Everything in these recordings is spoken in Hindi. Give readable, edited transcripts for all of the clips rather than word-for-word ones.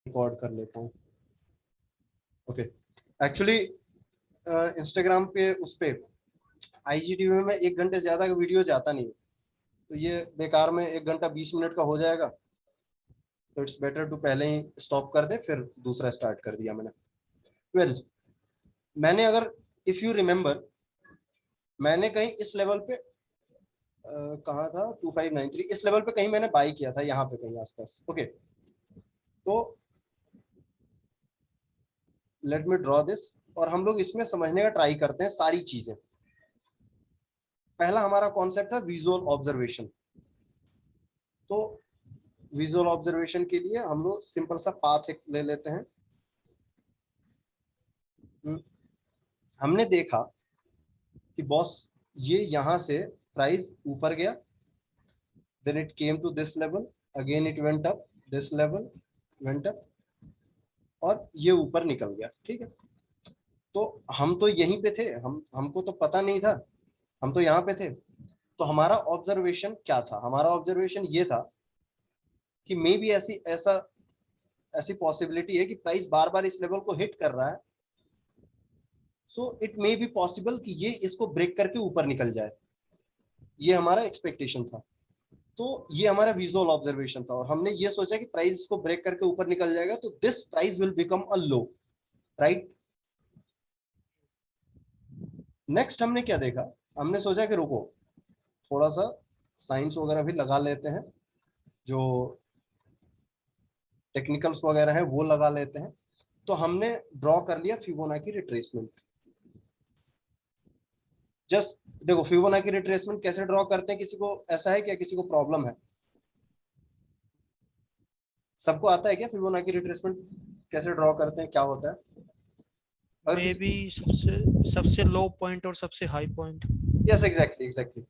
रिकॉर्ड कर लेता हूँ। ओके, एक्चुअली इंस्टाग्राम पे उस पे IGTV में 1 घंटे से ज्यादा का वीडियो जाता नहीं है, तो ये बेकार में 1 घंटा 20 मिनट का हो जाएगा, तो इट्स बेटर टू पहले ही स्टॉप कर दे, फिर दूसरा स्टार्ट कर दिया मैंने। वेल मैंने अगर इफ यू रिमेम्बर, मैंने कहीं इस लेवल पे कहाँ था 2593, इस लेवल पे कहीं मैंने बाई किया था, यहाँ पे कहीं आसपास। ओके, तो लेट मी ड्रॉ दिस, और हम लोग इसमें समझने का ट्राई करते हैं सारी चीजें। पहला हमारा कॉन्सेप्ट था विजुअल ऑब्जर्वेशन। तो विजुअल ऑब्जर्वेशन के लिए हम लोग सिंपल सा पाथ एक ले लेते हैं। हमने देखा कि बॉस ये यहां से प्राइस ऊपर गया, then it came to this level, again it went up, this level went up, और ये ऊपर निकल गया। ठीक है, तो हम तो यहीं पे थे, हमको तो पता नहीं था, हम तो यहाँ पे थे। तो हमारा ऑब्जर्वेशन क्या था? हमारा ऑब्जर्वेशन ये था कि मे बी ऐसी पॉसिबिलिटी है कि प्राइस बार बार इस लेवल को हिट कर रहा है, so it may be possible कि ये इसको ब्रेक करके ऊपर निकल जाए। ये हमारा एक्सपेक्टेशन था, तो ये हमारा विजुअल ऑब्जर्वेशन था, और हमने ये सोचा कि प्राइस इसको ब्रेक करके ऊपर निकल जाएगा, तो this price will become a low, right. Next हमने क्या देखा? हमने सोचा कि रुको, थोड़ा सा साइंस वगैरह भी लगा लेते हैं, जो टेक्निकल्स वगैरह हैं वो लगा लेते हैं। तो हमने ड्रॉ कर लिया फिबोनाची रिट्रेसमेंट। जस्ट देखो फिबोनाची रिट्रेसमेंट कैसे ड्रॉ करते हैं, किसी को ऐसा है क्या, किसी को प्रॉब्लम है? सबको आता है क्या फिबोनाची रिट्रेसमेंट कैसे ड्रॉ करते हैं, क्या होता है? अगर मे किसी, बी सबसे सबसे लो पॉइंट और सबसे high point. Yes exactly exactly,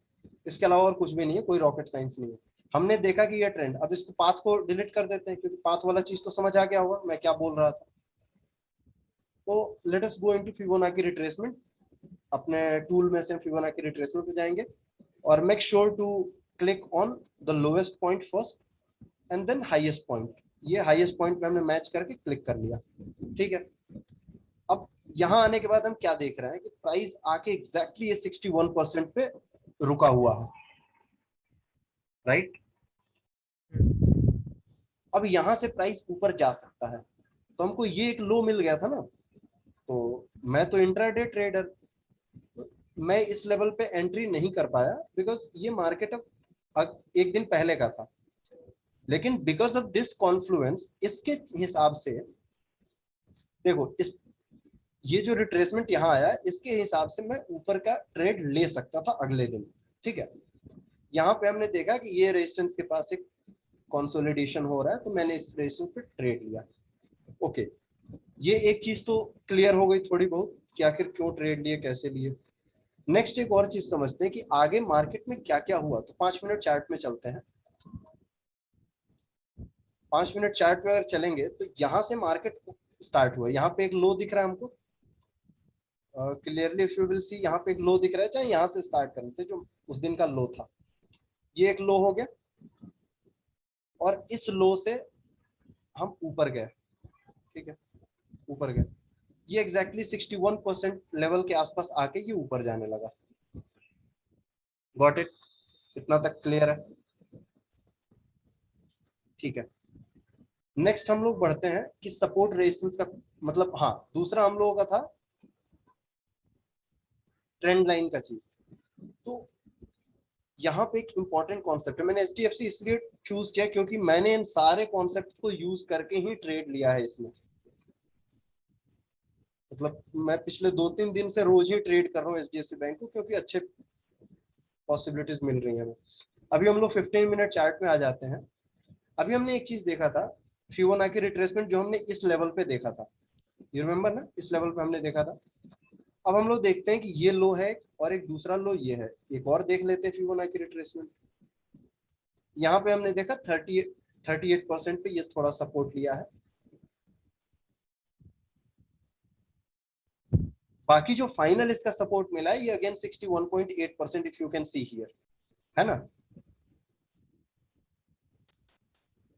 इसके अलावा और कुछ भी नहीं है, कोई रॉकेट साइंस नहीं है। हमने देखा कि ये ट्रेंड, अब इसको पाथ को डिलीट कर देते हैं, क्योंकि पाथ वाला चीज तो समझ आ गया होगा मैं क्या बोल रहा था। तो let us go into Fibonacci retracement. अपने टूल में से फिबोनाची रिट्रेसमेंट पे जाएंगे, और make sure to click on the lowest point first and then highest point. ये हाईएस्ट पॉइंट पे हमने मैच करके क्लिक कर लिया। ठीक है, अब यहाँ आने के बाद हम क्या देख रहे हैं कि प्राइस आके एग्जैक्टली ये 61% पे रुका हुआ है, राइट। अब यहाँ से प्राइस ऊपर जा सकता है, तो हमको ये एक लो मिल गया था ना। तो मैं तो इंट्राडे ट्रेडर, मैं इस लेवल पे एंट्री नहीं कर पाया, बिकॉज ये मार्केट अब एक दिन पहले का था। लेकिन बिकॉज ऑफ दिस कॉन्फ्लुएंस, इसके हिसाब से देखो, इस ये जो रिट्रेसमेंट यहाँ आया, इसके हिसाब से मैं ऊपर का ट्रेड ले सकता था अगले दिन। ठीक है, यहाँ पे हमने देखा कि ये रेजिस्टेंस के पास एक कंसोलिडेशन हो रहा है, तो मैंने इस रेजिस्टेंस पे ट्रेड लिया। ओके, ये एक चीज तो क्लियर हो गई थोड़ी बहुत कि आखिर क्यों ट्रेड लिए, कैसे लिए। नेक्स्ट एक और चीज समझते हैं कि आगे मार्केट में क्या क्या हुआ। तो 5 मिनट चार्ट में चलते हैं। 5 मिनट चार्ट में अगर चलेंगे तो यहाँ से मार्केट स्टार्ट हुआ, यहाँ पे एक लो दिख रहा है हमको clearly, if you will see, यहाँ पे एक लो दिख रहा है, चाहे यहाँ से स्टार्ट करें थे, जो उस दिन का लो था, ये एक लो हो गया, और इस लो से हम ऊपर गए। ठीक है, ऊपर गए, ये एग्जैक्टली 61% लेवल के आसपास आके ये ऊपर जाने लगा। Got it? इतना तक क्लियर है? ठीक है, नेक्स्ट हम लोग बढ़ते हैं कि सपोर्ट रेजिस्टेंस का मतलब, हाँ दूसरा हम लोगों का था ट्रेंड लाइन का चीज। तो यहाँ पे एक इंपॉर्टेंट कॉन्सेप्ट है, मैंने HDFC इसलिए चूज किया क्योंकि मैंने इन सारे कॉन्सेप्ट को यूज करके ही ट्रेड लिया है इसमें। मतलब मैं पिछले 2-3 दिन से रोज ही ट्रेड कर रहा हूँ HDFC बैंक को, क्योंकि अच्छे पॉसिबिलिटीज मिल रही है। अभी हम लोग 15 मिनट चार्ट में आ जाते हैं। अभी हमने एक चीज देखा था, फिबोनाची रिट्रेसमेंट, जो हमने इस लेवल पे देखा था, यू रिमेम्बर ना, इस लेवल पे हमने देखा था। अब हम लोग देखते हैं कि ये लो है, और एक दूसरा लो ये है, एक और देख लेते हैं फिबोनाची रिट्रेसमेंट। यहाँ पे हमने देखा 38% पे ये थोड़ा सपोर्ट लिया है। बाकी जो फाइनल इसका सपोर्ट मिला है, ये again 61.8%, if you can see here, है ना।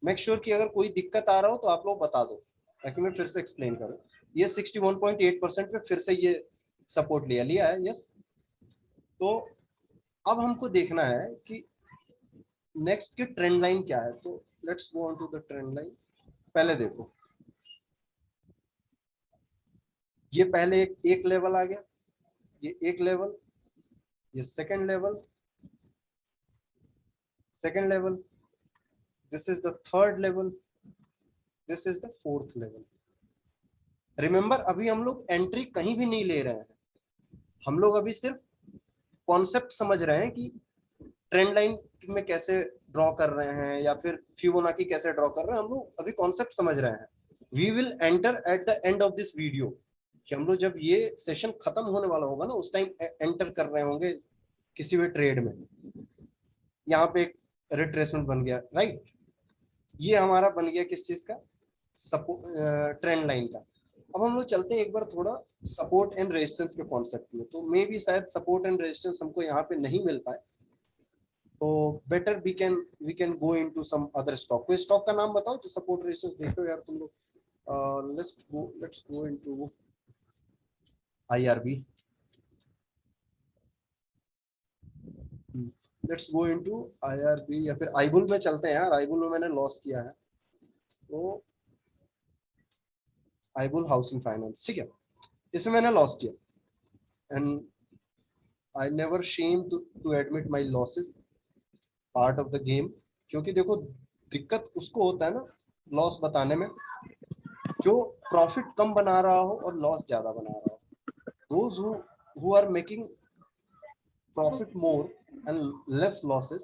मेक श्योर कि अगर कोई दिक्कत आ रहा हो तो आप लोग बता दो। ताकि मैं फिर से एक्सप्लेन करूं। ये 61.8% पे फिर से ये सपोर्ट लिया है, यस। तो अब हमको देखना है कि नेक्स्ट की ट्रेंड लाइन क्या है। तो let's go on to the trend line. पहले देखो, ये पहले एक लेवल आ गया, ये एक लेवल, ये second level, this is the third level, this is the fourth level. Remember, अभी हम लोग एंट्री कहीं भी नहीं ले रहे हैं, हम लोग अभी सिर्फ कॉन्सेप्ट समझ रहे हैं कि ट्रेंड लाइन में कैसे ड्रॉ कर रहे हैं या फिर फिबोनाची कैसे ड्रॉ कर रहे हैं, हम लोग अभी कॉन्सेप्ट समझ रहे हैं। We will enter at the end of this video, कि हम लोग जब ये सेशन खत्म होने वाला होगा ना, उस टाइम एंटर कर रहे होंगे किसी भी ट्रेड में। यहाँ पे एक रिट्रेसमेंट बन गया, राइट। ये हमारा बन गया किस चीज का, ट्रेंड लाइन का। अब हम लोग चलते हैं एक बार थोड़ा सपोर्ट एंड रेजिस्टेंस के कॉन्सेप्ट में। तो मे भी शायद सपोर्ट एंड रेजिस्टेंस हमको यहाँ पे नहीं मिल पाए, तो better we can go into some other stock. कोई स्टॉक का नाम बताओ जो सपोर्ट रेजिस्टेंस देखो यार तुम लोग। Let's go into IRB। Let's go into IRB, या फिर आईबुल में चलते हैं यार। आईबुल में मैंने लॉस किया है, तो आईबुल हाउसिंग फाइनेंस, ठीक है, इसमें मैंने लॉस किया। And I never shame to admit my losses, part of the game. क्योंकि देखो, दिक्कत उसको होता है ना लॉस बताने में, जो प्रॉफिट कम बना रहा हो और लॉस ज्यादा बना रहा हो। Those who are making profit more and less losses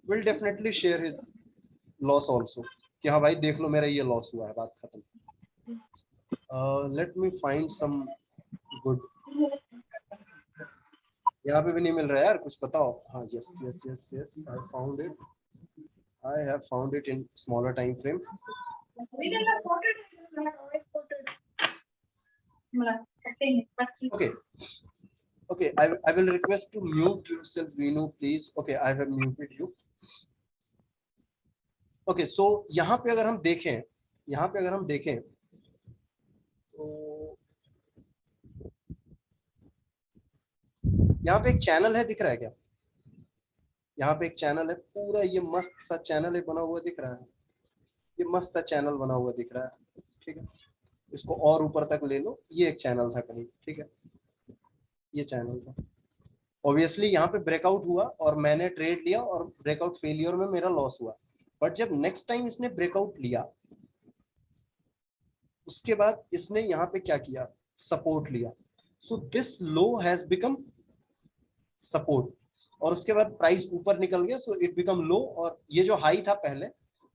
will definitely share his loss also, कि हाँ भाई देख लो मेरा ये लॉस हुआ है, बात खत्म। Let me find some good. यहाँ पे भी नहीं मिल रहा है यार, कुछ बताओ। हाँ, yes yes yes yes, I have found it in smaller time frame. Okay, okay, I will request to mute yourself, Veenu, please. Okay, I have muted you. Okay, so यहाँ पे अगर हम देखें, तो यहाँ पे एक चैनल है, दिख रहा है क्या? यहाँ पे एक चैनल है, पूरा ये मस्त सा चैनल है बना हुआ, दिख रहा है? ये मस्त सा चैनल बना हुआ दिख रहा है, ठीक है। इसको और ऊपर तक ले लो, ये एक चैनल था कहीं, ठीक है, ये चैनल था। ऑब्वियसली यहाँ पे ब्रेकआउट हुआ और मैंने ट्रेड लिया, और ब्रेकआउट फेलियर में मेरा लॉस हुआ। बट जब नेक्स्ट टाइम इसने ब्रेकआउट लिया, उसके बाद इसने यहाँ पे क्या किया, सपोर्ट लिया। So this low has become support, और उसके बाद प्राइस ऊपर निकल गया, सो इट बिकम लो। और ये जो हाई था पहले,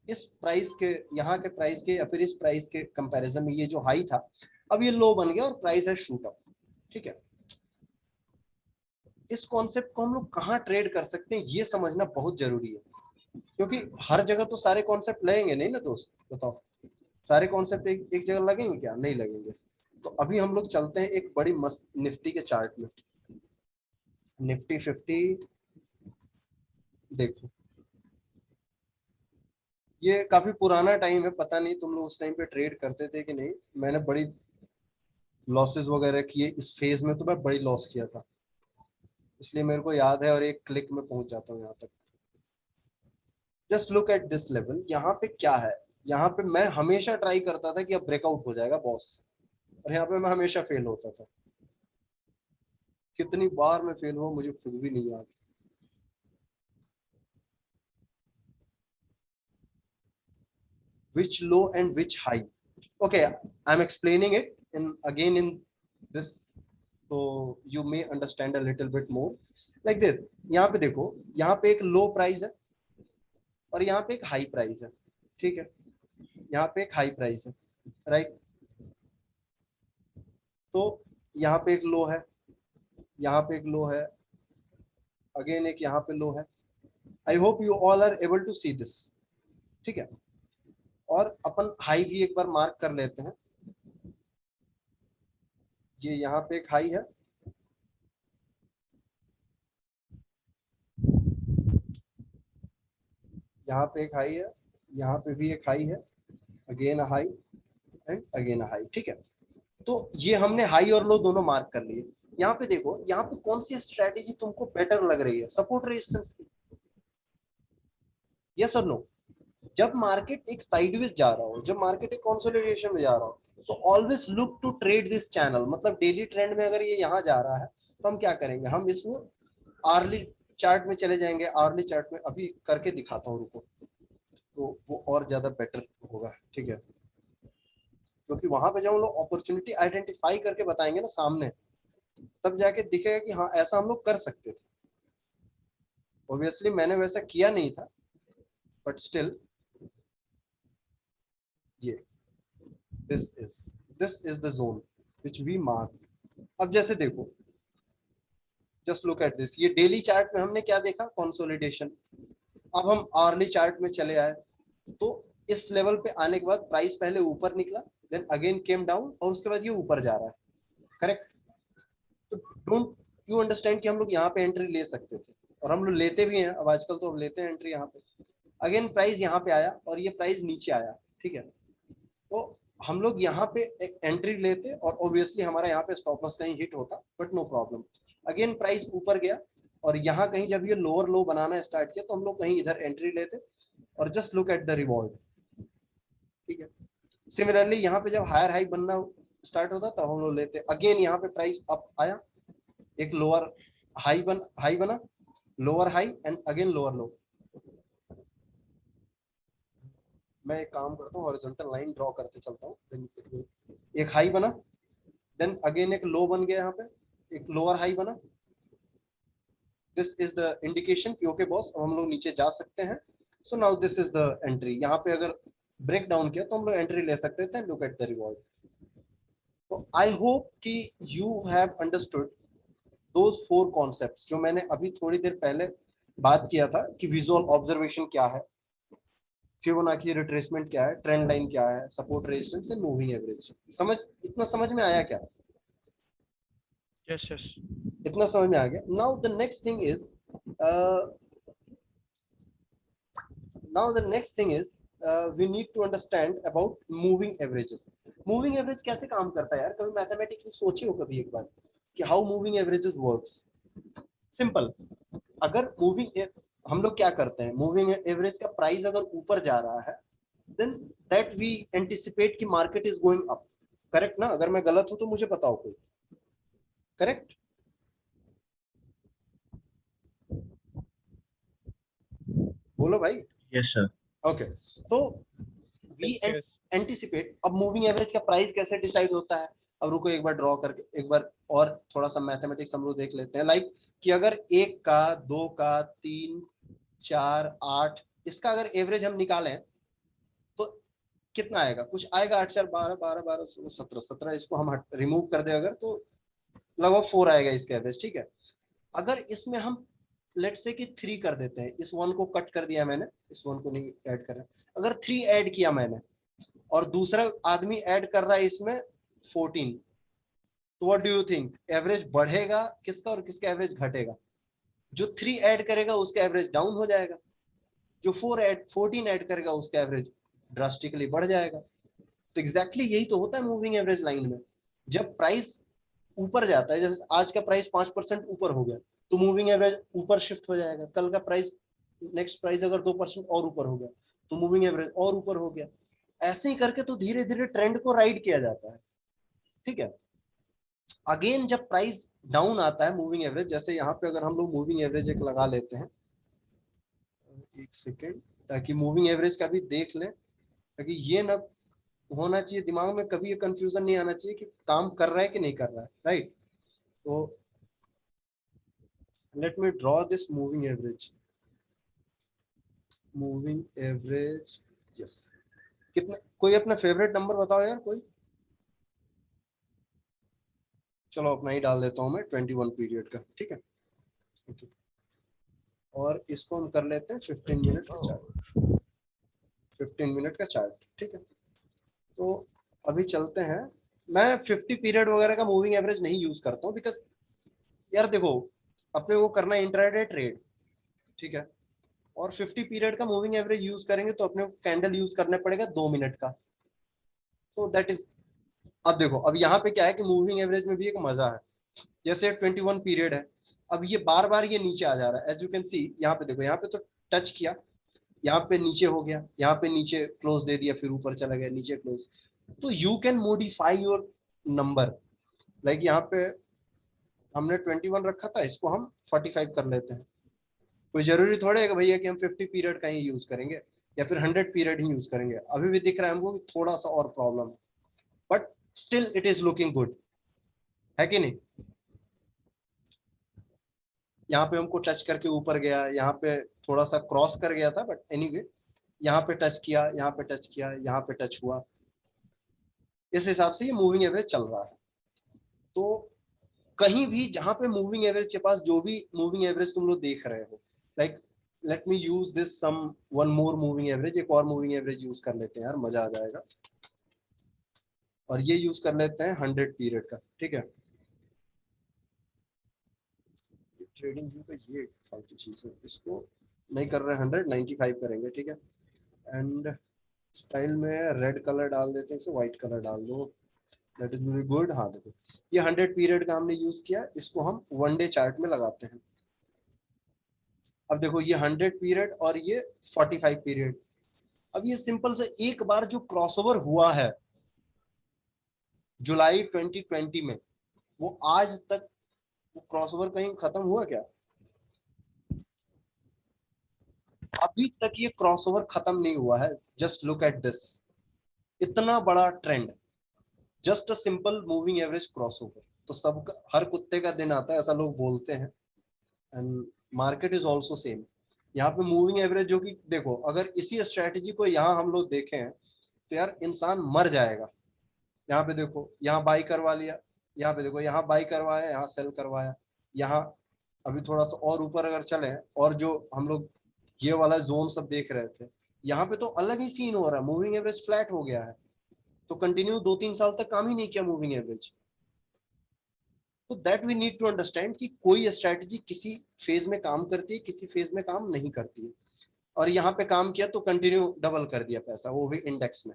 इस प्राइस के, यहाँ के प्राइस के या फिर इस प्राइस के कंपैरिजन में ये जो हाई था, अब ये लो बन गया और प्राइस है शूट अप, ठीक है। इस कॉन्सेप्ट को हम लोग कहाँ ट्रेड कर सकते हैं, ये समझना बहुत जरूरी है, क्योंकि हर जगह तो सारे कॉन्सेप्ट लगेंगे नहीं ना दोस्त, बताओ। सारे कॉन्सेप्ट एक जगह लगेंगे क्या? नहीं लगेंगे। तो अभी हम लोग चलते हैं एक बड़ी मस्त निफ्टी के चार्ट में। निफ्टी 50 देखो, ये काफी पुराना टाइम है, पता नहीं तुम लोग उस टाइम पे ट्रेड करते थे कि नहीं। मैंने बड़ी लॉसेस वगैरह किए इस फेज में, तो मैं बड़ी लॉस किया था, इसलिए मेरे को याद है, और एक क्लिक में पहुंच जाता हूँ यहाँ तक। Just look at this level. यहाँ पे क्या है, यहाँ पे मैं हमेशा ट्राई करता था कि अब ब्रेकआउट हो जाएगा बॉस, और यहाँ पे मैं हमेशा फेल होता था। कितनी बार मैं फेल हुआ मुझे खुद भी नहीं याद। Which low and which high? Okay, I'm explaining it in this, so you may understand a little bit more. Like this, यहाँ पे देखो, यहाँ पे एक लो प्राइस है और यहाँ पे एक हाई प्राइस है, ठीक है। यहाँ पे एक हाई प्राइस है, राइट। तो यहाँ पे एक लो है, यहाँ पे एक लो है, अगेन एक यहाँ पे लो है। I hope you all are able to see this, ठीक है। और अपन हाई भी एक बार मार्क कर लेते हैं। ये यहाँ पे एक हाई है, यहाँ पे एक हाई है, यहाँ पे भी एक हाई है, again high, and again high, ठीक है। तो ये हमने हाई और लो दोनों मार्क कर लिए। यहाँ पे देखो, यहाँ पे कौन सी स्ट्रेटेजी तुमको बेटर लग रही है, सपोर्ट रेजिस्टेंस की, यस और नो? जब मार्केट एक साइडवेज जा रहा हो, जब मार्केट एक कंसोलिडेशन में जा रहा हो, तो always look to trade this channel. मतलब डेली ट्रेंड में अगर ये यहाँ जा रहा है तो हम क्या करेंगे, हम इसको आर्ली चार्ट में चले जाएंगे। आर्ली चार्ट में अभी करके दिखाता हूँ, रुको, तो वो और ज्यादा बेटर होगा, ठीक है। क्योंकि वहां पे जब हम लोग अपॉर्चुनिटी आइडेंटिफाई करके बताएंगे ना सामने, तब जाके दिखेगा कि हाँ ऐसा हम लोग कर सकते थे। ऑब्वियसली मैंने वैसा किया नहीं था, बट स्टिल ये this is the zone which we mark. अब जैसे देखो, जस्ट लुक एट दिस, ये डेली चार्ट में हमने क्या देखा, कंसोलिडेशन। अब हम आवरली चार्ट में चले आए, तो इस लेवल पे आने के बाद प्राइस पहले ऊपर निकला, देन अगेन केम डाउन, और उसके बाद ये ऊपर जा रहा है, करेक्ट? तो डोंट यू अंडरस्टैंड कि हम लोग यहाँ पे एंट्री ले सकते थे, और हम लोग लेते भी हैं। अब आजकल तो हम लेते हैं एंट्री यहाँ पे। अगेन प्राइस यहाँ पे आया और ये प्राइस नीचे आया, ठीक है। तो हम लोग यहाँ पे एक एंट्री लेते और ऑब्वियसली हमारा यहाँ पे स्टॉप लॉस कहीं हिट होता, but no problem. Again price ऊपर गया और यहाँ कहीं जब ये लोअर लो बनाना स्टार्ट किया, तो हम लोग कहीं इधर एंट्री लेते और just look at the reward, ठीक है। सिमिलरली यहाँ पे जब हायर हाई बनना स्टार्ट होता तब हम लोग लेते। अगेन यहाँ पे प्राइस अप आया, एक लोअर हाई बना, lower high and again lower लो। मैं एक काम करता हूँ, हॉरिजॉन्टल लाइन ड्रॉ करते चलता हूँ। एक हाई बना, देन अगेन एक लो बन गया, यहाँ पे एक लोअर हाई बना। दिस इज द इंडिकेशन कि ओके बॉस, अब हम लोग नीचे जा सकते हैं। So now this is the entry. यहाँ पे अगर ब्रेक डाउन किया तो हम लोग एंट्री ले सकते थे। Look at the reward. तो आई होप कि you have understood those four concepts जो मैंने अभी थोड़ी देर पहले बात किया था, कि विजुअल ऑब्जर्वेशन क्या है, फिबोनाची रिट्रेसमेंट क्या है, ट्रेंड लाइन क्या है, support resistance and moving average. समझ, इतना समझ में आया क्या? Yes, yes. इतना समझ में आ गया। Now the next thing is we need to understand about moving averages. Moving average कैसे काम करता है यार? कभी मैथमेटिकली सोचे हो कभी एक बार कि how moving averages works? Simple. अगर हम लोग क्या करते हैं, मूविंग एवरेज का प्राइस अगर ऊपर जा रहा है, देन दैट वी एंटिसिपेट कि market is going up, correct ना? अगर मैं गलत हूं तो मुझे बताओ कोई, करेक्ट? बोलो भाई। Yes, sir. ओके, तो वी Yes, yes. एंटिसिपेट। अब मूविंग एवरेज का प्राइस कैसे डिसाइड होता है? अब रुको एक बार ड्रॉ करके एक बार और थोड़ा सा मैथमेटिक्स हम लोग देख लेते हैं। लाइक कि अगर 1 का, 2 का, 3, 4, 8, इसका अगर एवरेज हम निकालें तो कितना आएगा? कुछ आएगा 8, 4, 12, 12, 12, 16, 17, 17। इसको हम रिमूव कर दे अगर, तो लगभग 4 आएगा इसका एवरेज, ठीक है। अगर इसमें हम लेट्स से कि 3 कर देते हैं, इस 1 को कट कर दिया मैंने, इस 1 को नहीं ऐड कर रहा, अगर 3 ऐड किया मैंने और दूसरा आदमी ऐड कर रहा है इसमें 14, तो what do you think, average बढ़ेगा किसका और किसका एवरेज घटेगा? जो 3 ऐड करेगा उसका एवरेज डाउन हो जाएगा, जो 14 ऐड करेगा उसका एवरेज ड्रास्टिकली बढ़ जाएगा। तो एग्जैक्टली यही तो होता है मूविंग एवरेज लाइन में। जब प्राइस ऊपर जाता है, जैसे आज का प्राइस 5% ऊपर हो गया, तो मूविंग एवरेज ऊपर शिफ्ट हो जाएगा। कल का प्राइस, नेक्स्ट प्राइस अगर 2% और ऊपर हो गया, तो मूविंग एवरेज और ऊपर हो गया। ऐसे ही करके तो धीरे धीरे ट्रेंड को राइड किया जाता है, ठीक है। अगेन जब प्राइस डाउन आता है, मूविंग एवरेज, जैसे यहाँ पे अगर हम लोग मूविंग एवरेज एक लगा लेते हैं, एक सेकेंड, ताकि मूविंग एवरेज का भी देख लें, ताकि ये ना होना चाहिए दिमाग में, कभी ये कंफ्यूजन नहीं आना चाहिए कि काम कर रहा है कि नहीं कर रहा है, राइट? तो let me draw this moving average. Moving average, yes. कितना, कोई अपना फेवरेट नंबर बताओ यार कोई। चलो अपना ही डाल देता हूं मैं, 21 पीरियड का, ठीक है। okay. और इसको हम कर लेते हैं 15 मिनट का चार्ट, 15 मिनट का चार्ट, ठीक है। तो अभी चलते हैं। मैं 50 पीरियड वगैरह का मूविंग एवरेज नहीं यूज करता हूँ, बिकॉज यार देखो, अपने को करना इंट्राडे ट्रेड, ठीक है। और 50 पीरियड का मूविंग एवरेज यूज करेंगे तो अपने को कैंडल यूज करने पड़ेगा 2 मिनट का। सो दैट इज, अब देखो अब यहाँ पे क्या है कि मूविंग एवरेज में भी एक मजा है। जैसे 21 पीरियड है, अब ये बार बार ये नीचे आ जा रहा है, एज यू कैन सी यहाँ पे देखो, यहाँ पे तो टच किया, यहाँ पे नीचे हो गया, यहाँ पे नीचे क्लोज दे दिया, फिर ऊपर चला गया, नीचे क्लोज। तो you can modify your number, like यहाँ पे हमने 21 रखा था, इसको हम 45 कर लेते हैं। कोई जरूरी थोड़े है कि भैया कि हम 50 पीरियड का ही यूज करेंगे या फिर 100 पीरियड ही यूज करेंगे। अभी भी दिख रहा है हमको कि थोड़ा सा और प्रॉब्लम है, but still it is looking good, है कि नहीं। यहाँ पे हमको टच करके ऊपर गया, यहाँ पे थोड़ा सा क्रॉस कर गया था, बट एनीवे यहाँ पे टच किया, यहाँ पे टच किया, यहाँ पे टच हुआ, इस हिसाब से ये मूविंग एवरेज चल रहा है। तो कहीं भी जहां पे मूविंग एवरेज के पास जो भी मूविंग एवरेज तुम लोग देख रहे हो, like let me use this some one more moving average, एक और मूविंग एवरेज यूज कर लेते हैं यार, मजा आ जाएगा। और ये यूज कर लेते हैं 100 पीरियड का, ठीक है। ट्रेडिंग व्यू का ये फालतू चीज है, इसको नहीं कर रहे, 195 करेंगे, ठीक है। एंड स्टाइल में रेड कलर डाल देते हैं, इसे व्हाइट कलर डाल दो, दैट इज वेरी गुड। हाँ देखो ये 100 पीरियड का हमने यूज किया, इसको हम वन डे चार्ट में लगाते हैं। अब देखो ये 100 पीरियड और ये 45 पीरियड। अब ये सिंपल से एक बार जो क्रॉसओवर हुआ है जुलाई 2020 में, वो आज तक वो क्रॉसओवर कहीं खत्म हुआ क्या? अभी तक ये क्रॉसओवर खत्म नहीं हुआ है। जस्ट लुक एट दिस, इतना बड़ा trend, just a simple moving average crossover. तो सब हर कुत्ते का दिन आता है, ऐसा लोग बोलते हैं। And market is also same. यहाँ पे मूविंग एवरेज जो कि देखो, अगर इसी स्ट्रेटेजी को यहाँ हम लोग देखें तो यार इंसान मर जाएगा। यहाँ पे देखो, यहाँ बाई करवा लिया, यहाँ पे देखो, यहाँ बाई करवाया, यहाँ सेल करवाया, यहाँ अभी थोड़ा सा और ऊपर अगर चले, और जो हम लोग ये वाला जोन सब देख रहे थे, यहाँ पे तो अलग ही सीन हो रहा है, मूविंग एवरेज फ्लैट हो गया है। तो कंटिन्यू 2-3 साल तक काम ही नहीं किया मूविंग एवरेज। तो that we need to understand कि कोई स्ट्रैटेजी किसी फेज में काम करती है, किसी फेज में काम नहीं करती है। और यहाँ पे काम किया तो कंटिन्यू डबल कर दिया पैसा, वो भी इंडेक्स में।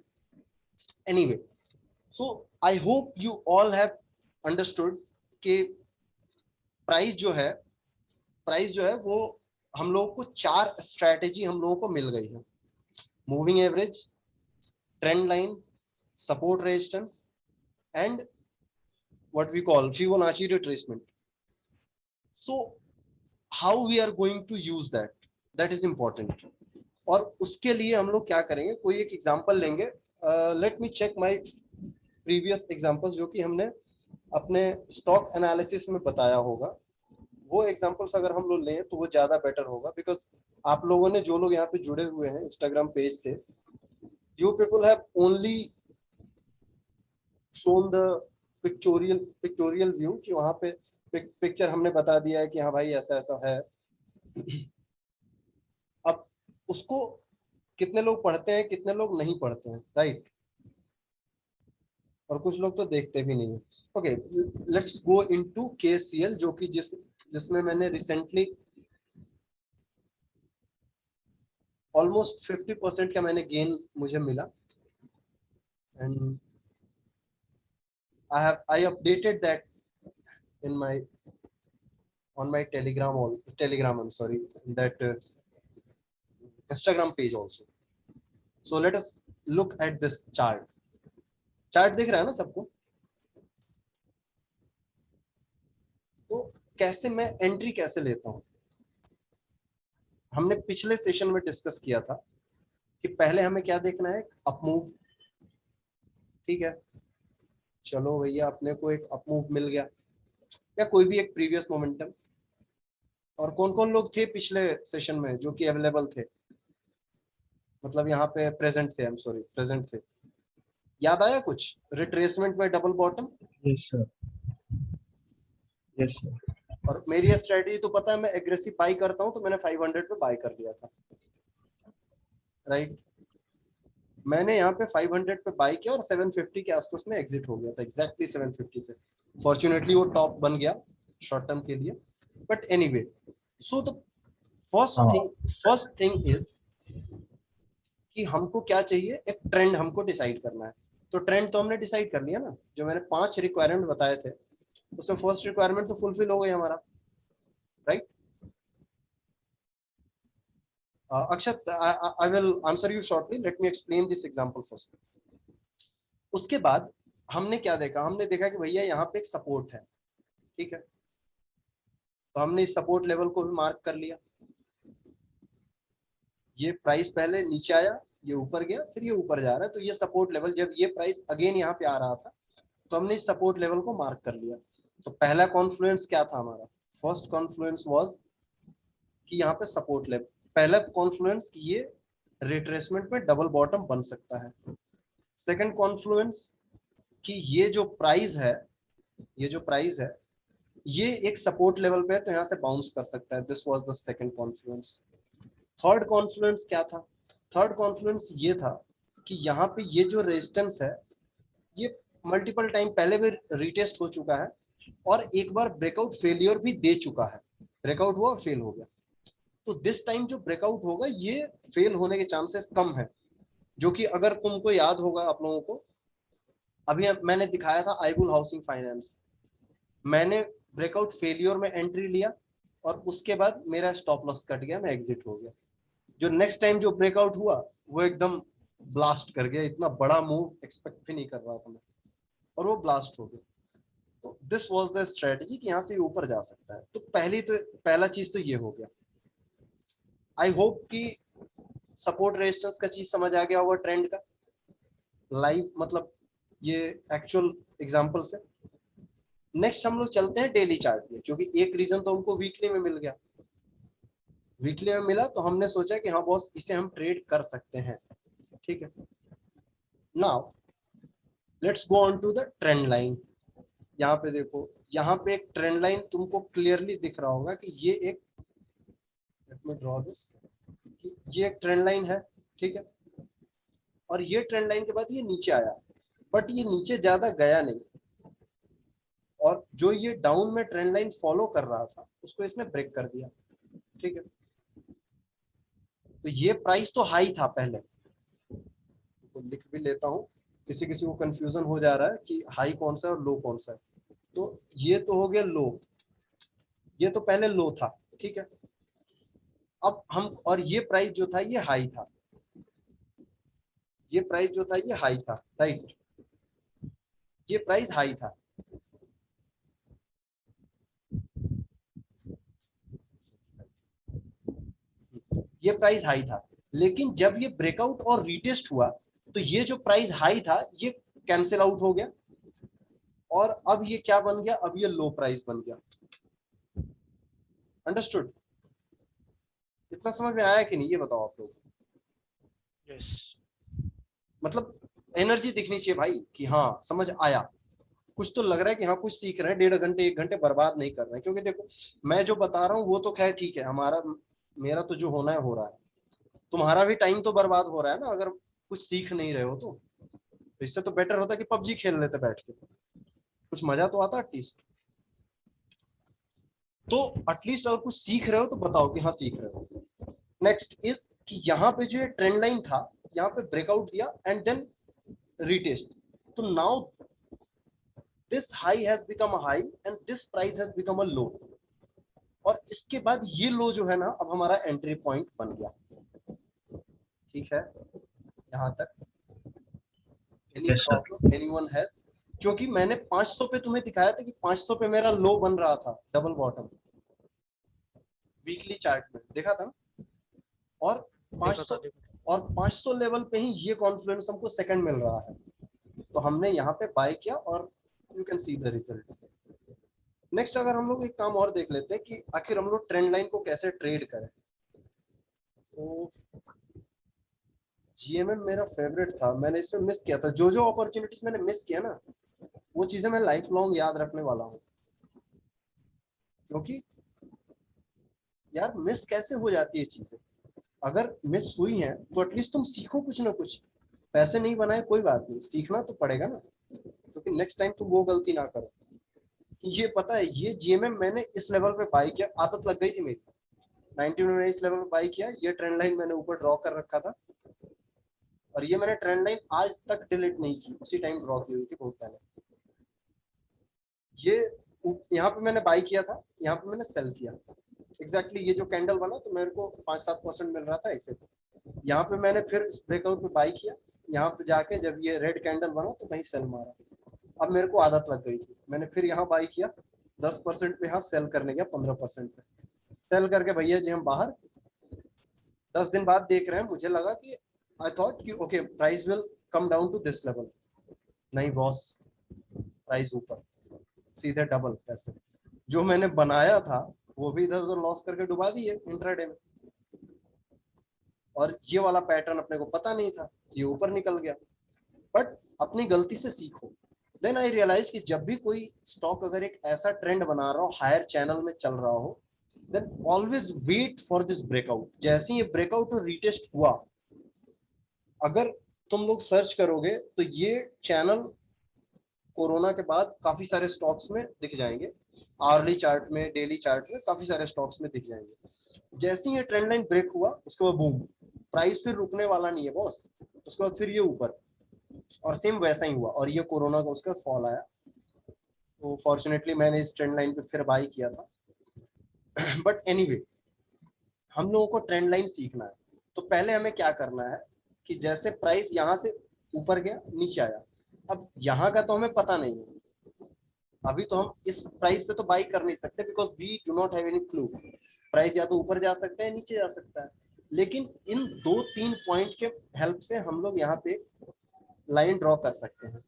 Anyway, so I hope you all have understood कि प्राइस जो है वो हम लोगों को 4 स्ट्रैटेजी हम लोगों को मिल गई है। Moving average, trend line, support resistance, and what we call Fibonacci retracement. So how we are going to use that is important. और उसके लिए हम लोग क्या करेंगे, कोई एक एग्जांपल लेंगे। Let me check my previous examples जो कि हमने अपने स्टॉक एनालिसिस में बताया होगा। वो एग्जांपल्स अगर हम लोग लें तो वो ज्यादा बेटर होगा, बिकॉज आप लोगों ने, जो लोग यहाँ पे जुड़े हुए हैं इंस्टाग्राम पेज से, you people have only shown the pictorial view, कि वहां पे पिक्चर हमने बता दिया है कि हाँ भाई ऐसा ऐसा है। अब उसको कितने लोग पढ़ते हैं, कितने लोग नहीं पढ़ते हैं, राइट। और कुछ लोग तो देखते भी नहीं है। Okay, let's go into KCL, जो कि जिसमें मैंने रिसेंटली ऑलमोस्ट 50% का मैंने गेन मुझे मिला। And I updated that in my on my Telegram, I'm sorry, that Instagram page also. So let us look at this chart दिख रहा है ना सबको? तो कैसे मैं एंट्री कैसे लेता हूँ, हमने पिछले सेशन में डिस्कस किया था कि पहले हमें क्या देखना है, अप मूव, ठीक है। चलो भैया, अपने को एक अप मूव मिल गया, या कोई भी एक प्रीवियस मोमेंटम। और कौन कौन लोग थे पिछले सेशन में जो कि अवेलेबल थे, मतलब यहाँ पे प्रेजेंट थे, आई एम सॉरी, प्रेजेंट थे। याद आया कुछ? रिट्रेसमेंट में double bottom. Yes sir, yes sir. और मेरी स्ट्रेटजी तो पता है, मैं एग्रेसिव बाई करता हूँ, तो मैंने 500 पे बाई कर लिया था, राइट। मैंने यहाँ पे 500 पे बाई किया और 750 के आसपास में एग्जिट हो गया था, एग्जैक्टली 750 पे। फॉर्चुनेटली वो टॉप बन गया शॉर्ट टर्म के लिए। But anyway, so the first thing is कि हमको क्या चाहिए, एक ट्रेंड हमको डिसाइड करना है। तो ट्रेंड तो हमने डिसाइड कर लिया ना, जो मैंने 5 रिक्वायरमेंट बताए थे उसमें फर्स्ट रिक्वायरमेंट तो फुलफिल हो गई हमारा, right? Akshat, I will answer you shortly, let me explain this example first. उसके बाद हमने क्या देखा, हमने देखा कि भैया यहाँ पे एक सपोर्ट है, ठीक है, तो हमने इस सपोर्ट लेवल को भी मार्क कर लिया। ये प्राइस पहले नीचे आया, ये ऊपर गया, फिर ये ऊपर जा रहा है, तो ये सपोर्ट लेवल, जब ये प्राइस अगेन यहाँ पे आ रहा था तो हमने इस सपोर्ट लेवल को मार्क कर लिया। तो पहला कॉन्फ्लुएंस क्या था हमारा, फर्स्ट कॉन्फ्लुएंस वाज कि यहाँ पे सपोर्ट लेवल, पहला कॉन्फ्लुएंस कि ये रिट्रेसमेंट में डबल बॉटम बन सकता है। सेकंड कॉन्फ्लुएंस कि ये जो प्राइस है, ये जो प्राइस है ये एक सपोर्ट लेवल पे है, तो यहाँ से बाउंस कर सकता है। This was the second Confluence. Third Confluence क्या था, थर्ड कॉन्फ्लुएंस ये था कि यहाँ पे ये जो रेजिस्टेंस है ये मल्टीपल टाइम पहले भी रीटेस्ट हो चुका है और एक बार ब्रेकआउट फेलियर भी दे चुका है, ब्रेकआउट हुआ और फेल हो गया। तो दिस टाइम जो ब्रेकआउट होगा ये फेल होने के चांसेस कम है, जो कि अगर तुमको याद होगा आप लोगों को, अभी मैंने दिखाया था आईबुल हाउसिंग फाइनेंस, मैंने ब्रेकआउट फेलियर में एंट्री लिया और उसके बाद मेरा स्टॉप लॉस कट गया, मैं एग्जिट हो गया। जो नेक्स्ट टाइम जो ब्रेकआउट हुआ वो एकदम ब्लास्ट कर गया, इतना बड़ा मूव एक्सपेक्ट भी नहीं कर रहा था मैं, और वो ब्लास्ट हो गया। तो दिस वाज द स्ट्रेटजी कि यहाँ से ऊपर जा सकता है। तो पहला चीज तो ये हो गया। आई होप कि सपोर्ट रेजिस्टेंस का चीज समझ आ गया होगा, ट्रेंड का लाइव, मतलब ये एक्चुअल एग्जांपल से। नेक्स्ट हम लोग चलते हैं डेली चार्ट में, क्योंकि एक रीजन तो हमको वीकली में मिल गया, वीकली में मिला तो हमने सोचा कि हाँ बॉस इसे हम ट्रेड कर सकते हैं, ठीक है। Now let's go on to the trend line. यहाँ पे देखो, यहाँ पे एक ट्रेंड लाइन तुमको क्लियरली दिख रहा होगा कि ये एक, लेट मी ड्रॉ दिस, कि ये एक ट्रेंड लाइन है, ठीक है, और ये ट्रेंड लाइन के बाद ये नीचे आया, बट ये नीचे ज्यादा गया नहीं, और जो ये डाउन में ट्रेंड लाइन फॉलो कर रहा था उसको इसने ब्रेक कर दिया, ठीक है। तो ये प्राइस तो हाई था पहले, तो लिख भी लेता हूँ, किसी किसी को कंफ्यूजन हो जा रहा है कि हाई कौन सा है और लो कौन सा है। तो ये तो हो गया लो, ये तो पहले लो था, ठीक है। अब हम, और ये प्राइस जो था ये हाई था, ये प्राइस जो था ये हाई था, राइट, ये प्राइस हाई था। ये प्राइस हाई था, लेकिन जब ये ब्रेकआउट और रीटेस्ट हुआ तो ये जो प्राइस हाई था ये कैंसिल आउट हो गया, और अब ये क्या बन गया, अब ये लो प्राइस बन गया। अंडरस्टूड? इतना समझ में आया कि नहीं, ये बताओ आप लोग। यस। मतलब एनर्जी दिखनी चाहिए भाई कि हाँ समझ आया, कुछ तो लग रहा है कि हाँ कुछ सीख रहे हैं, 1.5 घंटे 1 घंटे बर्बाद नहीं कर रहे हैं। क्योंकि देखो मैं जो बता रहा हूँ वो तो खैर ठीक है, हमारा मेरा तो जो होना है हो रहा है, तुम्हारा भी टाइम तो बर्बाद हो रहा है ना अगर कुछ सीख नहीं रहे हो तो। इससे तो बेटर होता कि पबजी खेल लेते बैठ के, कुछ मजा तो आता एटलीस्ट। तो एटलीस्ट अगर कुछ सीख रहे हो तो बताओ कि हाँ सीख रहे हो। नेक्स्ट इज कि यहाँ पे जो ट्रेंड लाइन था यहाँ पे ब्रेकआउट दिया एंड देन रीटेस्ट, तो now this high has become a high and this price has become a low, और इसके बाद ये लो जो है ना अब हमारा एंट्री पॉइंट बन गया, ठीक है यहाँ तक। Any yes sir. Problem anyone has? क्योंकि मैंने 500 पे तुम्हें दिखाया था कि 500 पे मेरा लो बन रहा था, डबल बॉटम, वीकली चार्ट में देखा था ना, और देखा था 500 और 500 लेवल पे ही ये कॉन्फ्लुएंस हमको सेकंड मिल रहा है, तो हमने यहाँ पे बाय किया और you can see the result. Next अगर हम लोग एक काम और देख लेते हैं कि आखिर हम लोग ट्रेंड लाइन को कैसे ट्रेड करें। तो जीएमएम मेरा फेवरेट था, मैंने इसमें मिस किया था, जो जो अपॉर्चुनिटीज मैंने मिस किया ना वो चीजें मैं लाइफ लॉन्ग याद रखने वाला हूँ। क्योंकि यार मिस कैसे हो जाती है चीजें, अगर मिस हुई हैं तो एटलीस्ट तुम सीखो कुछ ना कुछ, पैसे नहीं बनाए कोई बात नहीं, सीखना तो पड़ेगा ना, क्योंकि नेक्स्ट टाइम तुम वो गलती ना करो। ये पता है ये जीएमएम मैंने इस लेवल पे बाई किया, आदत लग गई थी मेरी, 19 में मैंने इस लेवल पे बाई किया, ये ट्रेंड लाइन मैंने ऊपर ड्रॉ कर रखा था, और ये मैंने ट्रेंड लाइन आज तक डिलीट नहीं की, उसी टाइम ड्रॉ की हुई थी बहुत पहले। ये यहाँ पे मैंने बाई किया था, यहाँ पे मैंने सेल किया। एग्जैक्टली ये जो कैंडल बना तो मेरे को 5-7% मिल रहा था ऐसे। यहाँ पे मैंने फिर ब्रेकआउट पे बाई किया, यहाँ पे जाके जब ये रेड कैंडल बना तो वहीं सेल मारा। अब मेरे को आदत लग गई थी, मैंने फिर यहाँ बाई किया 10% पे, यहाँ सेल करने गया 15% पे। सेल करके भैया जी हम बाहर। 10 दिन बाद देख रहे हैं, मुझे लगा कि आई थॉट कि okay price will come down to this level. नहीं बॉस, प्राइस ऊपर, सीधे डबल पैसे जो मैंने बनाया था वो भी इधर उधर लॉस करके डुबा दिए इंट्राडे में। और ये वाला पैटर्न अपने को पता नहीं था, ये ऊपर निकल गया। बट अपनी गलती से सीखो। देन आई रियलाइज कि जब भी कोई स्टॉक अगर एक ऐसा ट्रेंड बना रहा हो, हायर चैनल में चल रहा हो, then always wait for this breakout. जैसे ही ये ब्रेकआउट और रीटेस्ट हुआ, अगर तुम लोग सर्च करोगे तो ये चैनल कोरोना के बाद काफी सारे स्टॉक्स में दिख जाएंगे, आवरली चार्ट में, डेली चार्ट में, काफी सारे स्टॉक्स में दिख जाएंगे। जैसे ही ये ट्रेंड लाइन ब्रेक हुआ उसके बाद बूम, प्राइस फिर रुकने वाला नहीं है बॉस, उसके बाद फिर ये ऊपर। और सेम वैसा ही हुआ, और ये कोरोना का उसका फॉल आया। तो फॉर्चुनेटली मैंने इस ट्रेंड लाइन पे फिर बाई किया था। बट एनीवे, हम लोगों को ट्रेंड लाइन सीखना है। तो पहले हमें क्या करना है कि जैसे प्राइस यहाँ से ऊपर गया नीचे आया, अब यहाँ का तो हमें पता नहीं है, अभी तो हम इस प्राइस पे तो बाई कर नहीं सकते because we do not have any clue. Price या तो ऊपर जा सकता है, नीचे जा सकता है। लेकिन इन 2-3 पॉइंट के हेल्प से हम लोग यहाँ पे लाइन ड्रॉ कर सकते हैं।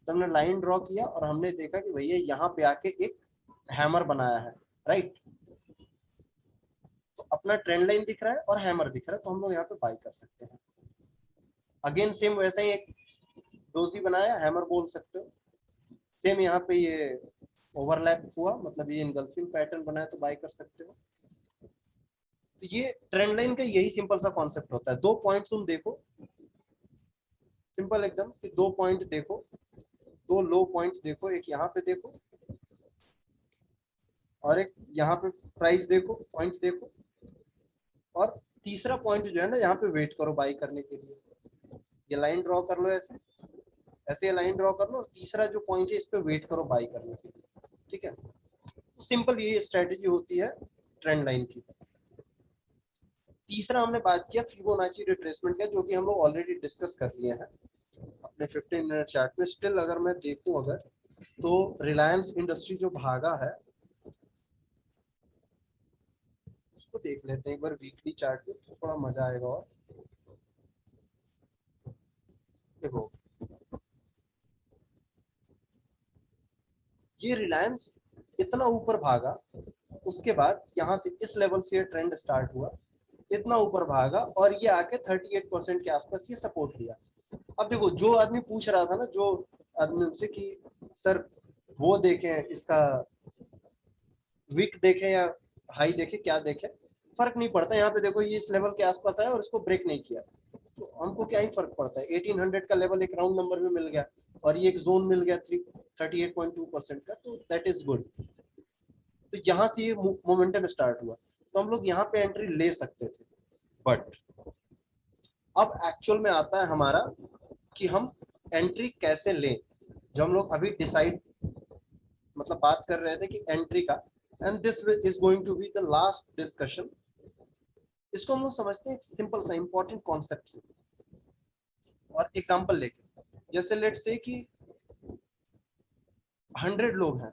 तो हमने लाइन ड्रॉ किया और हमने देखा कि भैया यहाँ पे आके एक हैमर बनाया है, राइट। तो अपना ट्रेंड लाइन दिख रहा है और हैमर दिख रहा है, तो हम लोग यहाँ पे बाई कर सकते हैं। अगेन सेम वैसे ही एक डोजी बनाया, हैमर बोल सकते हो। सेम यहाँ पे ये ओवरलैप हुआ, मतलब ये इनगल्फिंग पैटर्न बनाया, तो बाई कर सकते हो। तो ये ट्रेंड लाइन का यही सिंपल सा कॉन्सेप्ट होता है। 2 पॉइंट तुम देखो, सिंपल एकदम, कि 2 पॉइंट देखो, 2 लो पॉइंट देखो, एक यहाँ पे देखो और एक यहाँ पे प्राइस देखो, पॉइंट देखो। और तीसरा पॉइंट जो है ना, यहाँ पे वेट करो बाई करने के लिए। ये लाइन ड्रॉ कर लो ऐसे, ऐसे ये लाइन ड्रॉ कर लो, और तीसरा जो पॉइंट है इस पे वेट करो बाई करने के लिए, ठीक है। तो सिंपल ये स्ट्रेटेजी होती है ट्रेंड लाइन की। तीसरा हमने बात किया फिबोनाची रिट्रेसमेंट का, जो कि हम लोग ऑलरेडी डिस्कस कर लिए हैं अपने 15 मिनट चार्ट में। स्टिल अगर मैं देखूं अगर, तो रिलायंस इंडस्ट्री जो भागा है उसको देख लेते हैं एक बार वीकली चार्ट में, तो थोड़ा मजा आएगा। और देखो, ये रिलायंस इतना ऊपर भागा, उसके बाद यहाँ से इस लेवल से ये ट्रेंड स्टार्ट हुआ, इतना ऊपर भागा और ये आके 38% के आसपास ये सपोर्ट लिया। अब देखो, जो आदमी पूछ रहा था ना, जो आदमी उनसे कि सर वो देखें इसका विक देखें या हाई देखें, क्या देखें, फर्क नहीं पड़ता। यहाँ पे देखो, ये इस लेवल के आसपास आया और इसको ब्रेक नहीं किया, तो हमको क्या ही फर्क पड़ता है। 1800 का लेवल एक राउंड नंबर में मिल गया, और ये एक जोन मिल गया 38.2% का, तो दैट इज गुड। तो यहाँ से ये मोमेंटम स्टार्ट हुआ, तो हम लोग यहाँ पे एंट्री ले सकते थे। बट अब एक्चुअल में आता है हमारा कि हम एंट्री कैसे लें। जो हम लोग अभी डिसाइड, मतलब बात कर रहे थे कि एंट्री का, and this is going to be the last discussion. इसको हम लोग समझते हैं एक सिंपल सा इंपॉर्टेंट कॉन्सेप्ट से, और एग्जांपल लेके। जैसे लेट से कि 100 लोग हैं,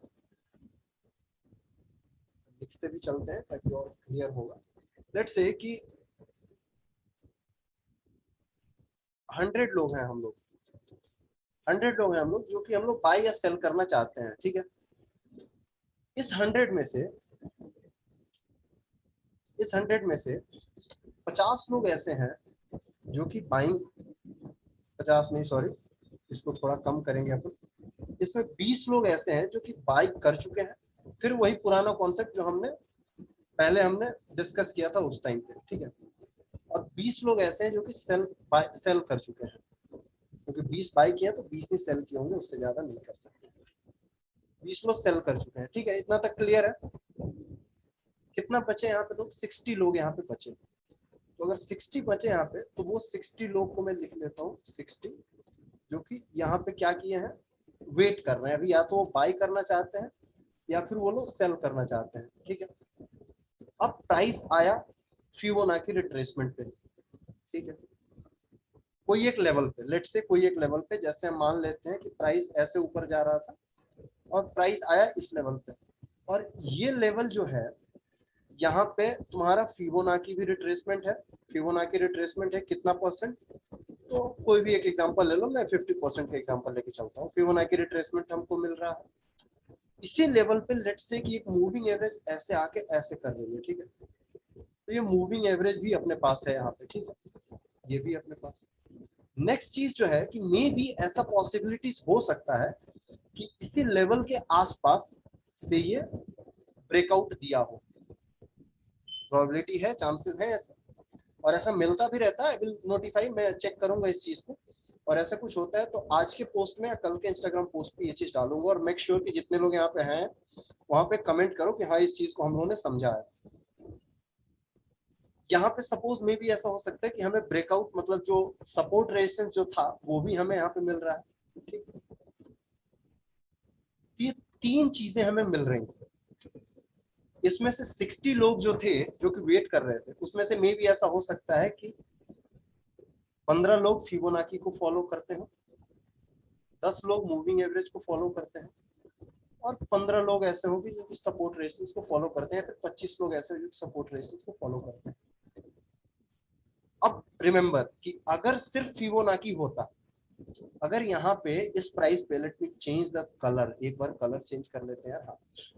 लिखते भी चलते हैं ताकि और क्लियर होगा। लेट से कि 100 लोग हैं हम लोग, 100 लोग हैं हम लोग, जो कि हम लोग बाय या सेल करना चाहते हैं, ठीक है। इस 100 में से, इस 100 में से 50 लोग ऐसे हैं जो कि बाइंग, 50 नहीं सॉरी, इसको थोड़ा कम करेंगे अपन। इसमें 20 लोग ऐसे हैं जो कि बाई कर चुके हैं, फिर वही पुराना कॉन्सेप्ट जो हमने पहले हमने डिस्कस किया था उस टाइम पे, ठीक है। और 20 लोग ऐसे हैं जो कि सेल कर चुके हैं, क्योंकि 20 बाई किए तो 20 ही सेल किए होंगे, उससे ज्यादा नहीं कर सकते। 20 लोग सेल कर चुके हैं, ठीक है, इतना तक क्लियर है। कितना बचे यहाँ पे लोग? 60 लोग यहाँ पे बचे। तो अगर 60 बचे यहाँ पे, तो वो 60 लोग को मैं लिख लेता हूँ 60, जो कि यहाँ पे क्या किए हैं, वेट कर रहे हैं अभी, या तो वो बाय करना चाहते हैं या फिर वो लोग सेल करना चाहते हैं, ठीक है। अब प्राइस आया फिबोनाची रिट्रेसमेंट पे, ठीक है, कोई एक लेवल पे, लेट से कोई एक लेवल पे, जैसे हम मान लेते हैं कि प्राइस ऐसे ऊपर जा रहा था और प्राइस आया इस लेवल पे, और ये लेवल जो है यहाँ पे तुम्हारा फिबोनाची भी रिट्रेसमेंट है। फिबोनाची रिट्रेसमेंट है कितना परसेंट, तो कोई भी एक एग्जांपल ले लो, मैं 50% का एग्जांपल लेके चलता हूँ। फिबोनाची रिट्रेसमेंट हमको मिल रहा है इसी लेवल पे, लेट से कि एक मूविंग एवरेज ऐसे आके ऐसे कर रही है, ठीक है। तो ये मूविंग एवरेज भी अपने पास है यहाँ पे, ठीक है, ये भी अपने पास। नेक्स्ट चीज जो है कि मे भी ऐसा पॉसिबिलिटीज हो सकता है कि इसी लेवल के आसपास से ये ब्रेकआउट दिया हो, प्रोबेबिलिटी है, चांसेस है ऐसा, और ऐसा मिलता भी रहता है। विल नोटिफाई, मैं चेक करूंगा इस चीज को, और ऐसा कुछ होता है तो आज के पोस्ट में या कल के इंस्टाग्राम पोस्ट पे ये चीज डालूंगा, और मेक श्योर कि जितने लोग यहाँ पे हैं वहां पे कमेंट करो कि हाँ इस चीज को हम लोगों ने समझा है। यहाँ पे सपोज में भी ऐसा हो सकता है कि हमें ब्रेकआउट, मतलब जो सपोर्ट रेजिस्टेंस जो था वो भी हमें यहाँ पे मिल रहा है, ठीक। तो ये तीन चीजें हमें मिल रही हैं। इसमें से 60 लोग जो थे जो कि वेट कर रहे थे, उसमें से मे भी ऐसा हो सकता है कि 15 लोग फिबोनाची को फॉलो करते हैं, 10 लोग मूविंग एवरेज को फॉलो करते हैं, और 15 लोग ऐसे होंगे जो कि सपोर्ट रेजिस्टेंस को फॉलो करते हैं, फिर 25 लोग ऐसे जो सपोर्ट रेजिस्टेंस को फॉलो करते हैं। अब रिमेंबर कि अगर सिर्फ फिबोनाची होता, अगर यहाँ पे इस प्राइस पे, let me change the colour, एक बार कलर चेंज कर लेते हैं। हाँ,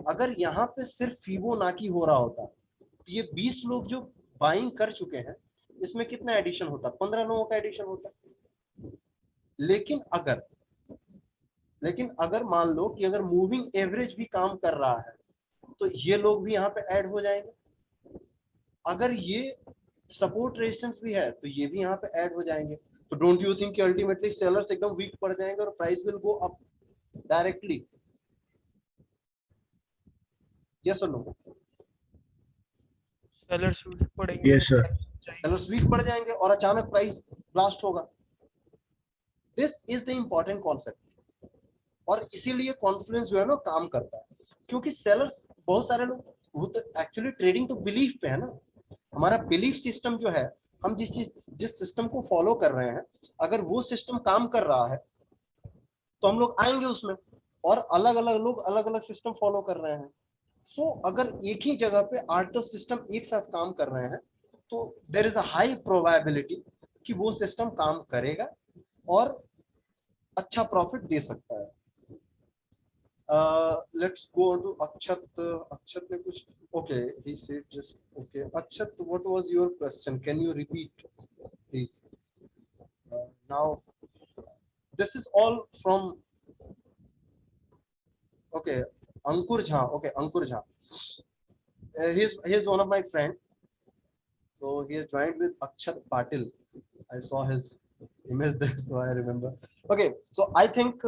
अगर यहाँ पे सिर्फ फिबोनाची हो रहा होता तो ये 20 लोग जो बाइंग कर चुके हैं, इसमें कितना एडिशन होता, 15 लोगों का एडिशन होता। लेकिन अगर मान लो कि अगर मूविंग एवरेज भी काम कर रहा है तो ये लोग भी यहाँ पे ऐड हो जाएंगे। अगर ये सपोर्ट रेजिस्टेंस भी है तो ये भी यहाँ पे ऐड हो जाएंगे। तो डोंट यू थिंक कि अल्टीमेटली सेलर्स एकदम वीक पड़ जाएंगे और price will go up directly? Yes और नो? सेलर्स पड़ेंगे। Yes sir. सेलर्स वीक पड़ जाएंगे और अचानक प्राइस ब्लास्ट होगा। This is the important concept, और इसीलिए कॉन्फ्लुएंस जो है ना काम करता है, क्योंकि सेलर्स बहुत सारे लोग, वो तो एक्चुअली ट्रेडिंग तो बिलीफ पे है ना। हमारा बिलीफ सिस्टम जो है, हम जिस सिस्टम को फॉलो कर रहे हैं, अगर वो सिस्टम काम कर रहा है तो हम लोग आएंगे उसमें, और अलग अलग लोग अलग अलग सिस्टम फॉलो कर रहे हैं। सो अगर एक ही जगह पे 8-10 सिस्टम एक साथ काम कर रहे हैं तो there is a high probability कि वो सिस्टम काम करेगा और अच्छा प्रॉफिट दे सकता है। लेट्स गो टू अक्षत। अक्षत ने कुछ, okay, he said just okay. Akshat, what was your question? Can you repeat please? Now this is all from, okay, Ankur Jha. Okay, Ankur Jha, he's one of my friend, so he has joined with Akshat Patil. I saw his image there, so I remember. Okay, so I think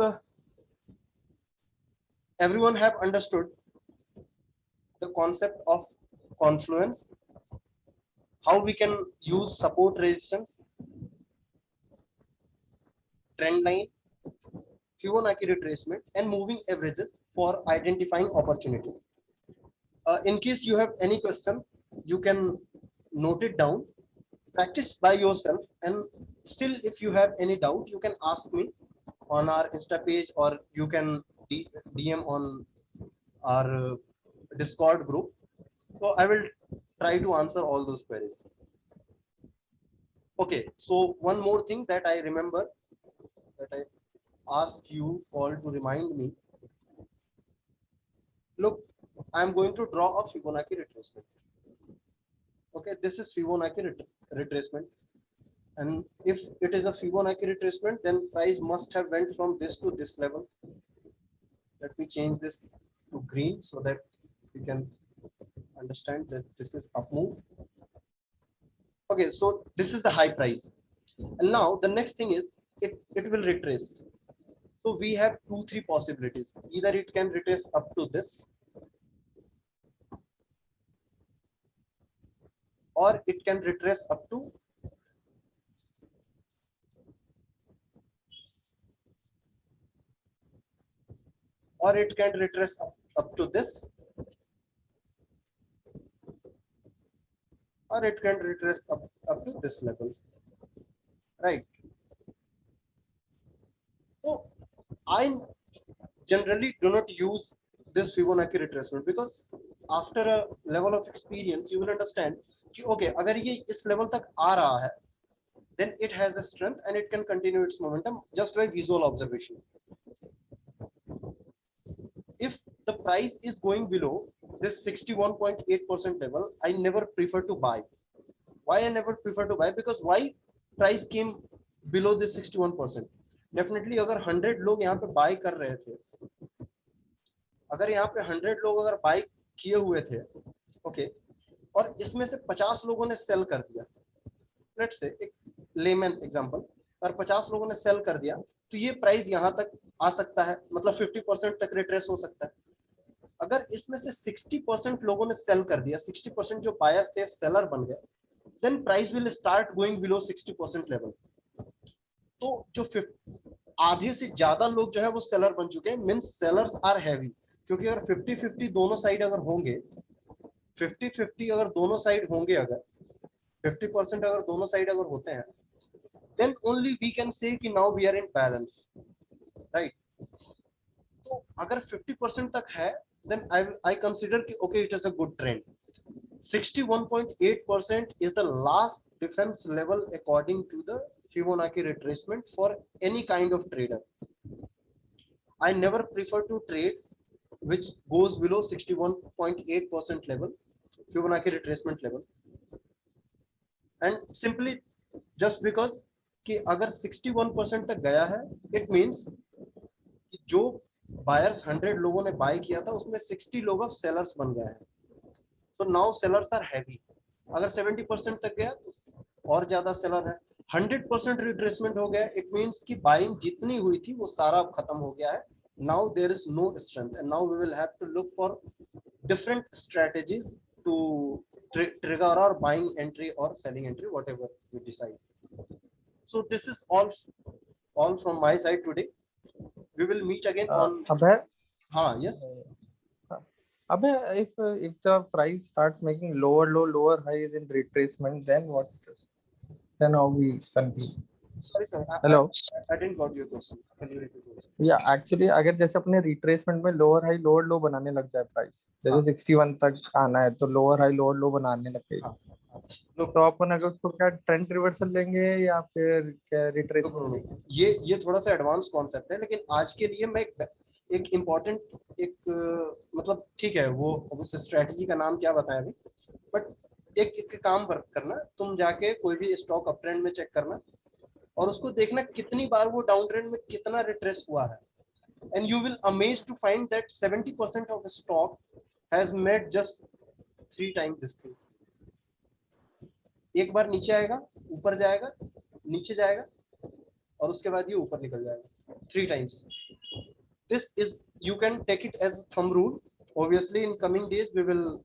everyone have understood the concept of confluence, how we can use support resistance, trend line, Fibonacci retracement, and moving averages for identifying opportunities. In case you have any question, you can note it down, practice by yourself, and still if you have any doubt, you can ask me on our Insta page, or you can DM on our Discord group. So I will try to answer all those queries. Okay, so one more thing that I remember, that I ask you all to remind me. Look, I'm going to draw a Fibonacci retracement. Okay, this is Fibonacci retracement, and if it is a Fibonacci retracement, then price must have went from this to this level. Let me change this to green so that we can understand that this is up move. Okay, so this is the high price, and now the next thing is it will retrace. So we have 2-3 possibilities. Either it can retrace up to this, or it can retrace up to up to this, or it can retrace up to this level, right? So I generally do not use this Fibonacci retracement because after a level of experience you will understand कि okay, अगर ये इस level तक आ रहा है, then it has a strength and it can continue its momentum just by visual observation. If the price is going below this 61.8% level, I never prefer to buy. Why I never prefer to buy? Because why price came below this 61%? Definitely अगर 100 लोग यहाँ पे buy कर रहे थे, अगर यहाँ पे 100 लोग अगर buy किए हुए थे, okay, और इसमें से 50 लोगों ने sell कर दिया, let's say एक layman example, और 50 लोगों ने sell कर दिया, तो ये प्राइस यहाँ तक आ सकता है, मतलब 50% तक रिट्रेस हो सकता है. अगर इसमें से 60% लोगों ने सेल कर दिया, 60% जो बायर्स थे सेलर बन गए, then price will start going below 60% level. तो जो आधे से ज्यादा लोग जो है वो सेलर बन चुके हैं, मींस सेलर्स आर हैवी. क्योंकि अगर 50-50 दोनों साइड अगर होंगे, 50-50 अगर दोनों साइड होंगे, अगर 50% अगर दोनों साइड अगर होते हैं, then only we can say कि now we are in balance, right? तो अगर 50% तक है, then I consider कि okay, it is a good trend. 61.8% is the last defense level according to the Fibonacci retracement for any kind of trader. I never prefer to trade which goes below 61.8% level, Fibonacci retracement level, and simply just because कि अगर 61% तक गया है, it means कि जो बायर्स 100 लोगों ने बाय किया था उसमें 60 लोग अब सेलर्स बन गए हैं. So now sellers are heavy. अगर 70% तक गया तो और ज्यादा सेलर है. 100% रिट्रेसमेंट हो गया, इट मींस कि बाइंग जितनी हुई थी वो सारा खत्म हो गया है. Now there is no strength and now we will have to look for different strategies to trigger our buying entry or selling entry, whatever we decide. So this is all from my side today. We will meet again on Abhay, yes. Abhay, if the price starts making lower highs in retracement, then what? Then how we continue? Sorry sir, Hello. I didn't got your question. Can you repeat it? Yeah, actually अगर जैसे अपने रिट्रेसमेंट में लोअर हाई लोअर लो बनाने लग जाए प्राइस, जैसे 61 तक आना है तो लोअर हाई लोअर लो बनाने लगेगा. तो अपन अगर उसको क्या ट्रेंड रिवर्सल लेंगे या फिर क्या रिट्रेसमेंट लेंगे? ये थोड़ा सा एडवांस कॉन्सेप्ट है, लेकिन आज के लिए मैं एक इम्पोर्टेंट मतलब ठीक है, वो उस स्ट्रेटजी का नाम क्या बताया अभी, बट एक काम करना, तुम जाके कोई भी स्टॉक अप ट्रेंड में चेक करना और उसको देखना कितनी बार वो डाउन ट्रेंड में कितना रिट्रेस हुआ है, and you will amaze to find that 70% of stock has made just 3 times this thing. एक बार नीचे आएगा, ऊपर जाएगा, नीचे जाएगा, और उसके बाद ये ऊपर निकल जाएगा 3 times. This is, you can take it as thumb rule. Obviously in coming days we will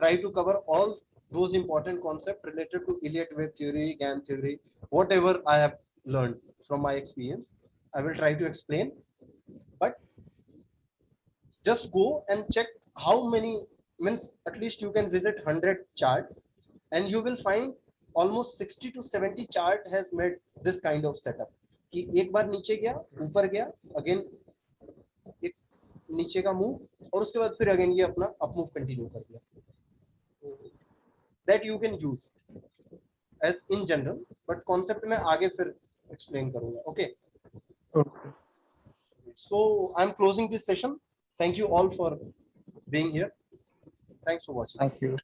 try to cover all those important concepts related to Elliott wave theory, Gann theory, whatever I have learned from my experience. I will try to explain, but just go and check how many, means at least you can visit 100 chart and you will find almost 60 to 70 chart has made this kind of setup कि एक बार नीचे गया, ऊपर गया, अगेन एक नीचे का मूव, और उसके बाद फिर अगेन ये अपना अप मूव कंटिन्यू कर दिया. That you can use as in general, but concept में आगे फिर एक्सप्लेन करूंगा. Okay, so I am closing this session. Thank you all for being here. Thanks for watching. Thank you.